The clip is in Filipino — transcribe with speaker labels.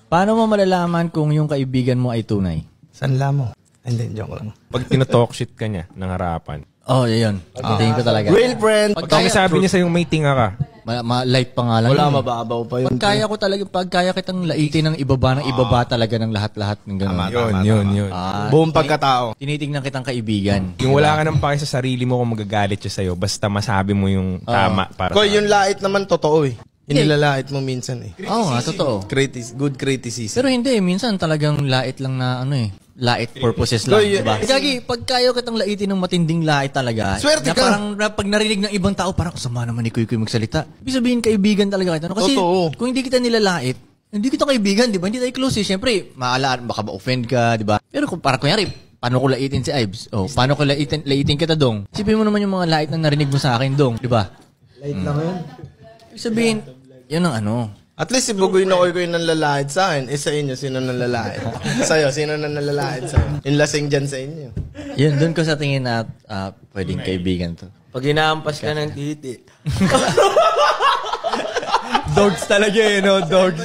Speaker 1: Paano mo malalaman kung yung kaibigan mo ay tunay?
Speaker 2: Sanla mo. Hindi, joke lang.
Speaker 3: Pag tinotalk shit ka niya ng harapan.
Speaker 1: Oh, yun. Tingin ko talaga.
Speaker 2: Real friend.
Speaker 3: Pag sabi niya sa'yo may tinga ka.
Speaker 1: Light pa nga lang.
Speaker 2: Wala, mababaw pa yun.
Speaker 1: Pagkaya kitang laitin ng ibaba talaga ng lahat-lahat ng gano'n.
Speaker 3: Yun.
Speaker 2: Buong pagkatao.
Speaker 1: Tinitingnan kitang kaibigan.
Speaker 3: Yung wala ka nang pake sa sarili mo kung magagalit siya sa'yo, basta masabi mo yung tama.
Speaker 2: Koy, yung lait naman totoo eh. Inilalait mo minsan eh.
Speaker 1: Oo nga, totoo.
Speaker 2: Good criticism.
Speaker 1: Pero hindi, minsan talagang lait lang na lait purposes lang, diba? Gagi, pag kaya kitang laitin ng matinding lait talaga,
Speaker 2: swerte ka!
Speaker 1: Parang pag narinig ng ibang tao, parang sama naman ni Kuy magsalita. Ibig sabihin, kaibigan talaga kita. Kasi
Speaker 2: totoo.
Speaker 1: Kung hindi kita nilalait, hindi kita kaibigan, di ba? Hindi tayo close eh. Siyempre, baka ma-offend ka, di ba? Pero kung parang kunyari, paano ko laitin si Ives? Paano ko laitin kita, Dong? Sipin mo naman yung mga lait na narinig mo sa akin, Dong, di ba?
Speaker 2: Lait lang yun.
Speaker 1: Ibig sabihin, yun ang
Speaker 2: At least si Bugoy na koy nang lalait sa akin. Sa inyo, sino nang lalait? Sa'yo, sino nang lalait sa'yo? Yung lasing dyan sa inyo.
Speaker 1: Yun, doon ko sa tingin na pwedeng kaibigan to.
Speaker 4: Pag inaampas ka ng titi.
Speaker 1: Dogs talaga no? Dogs.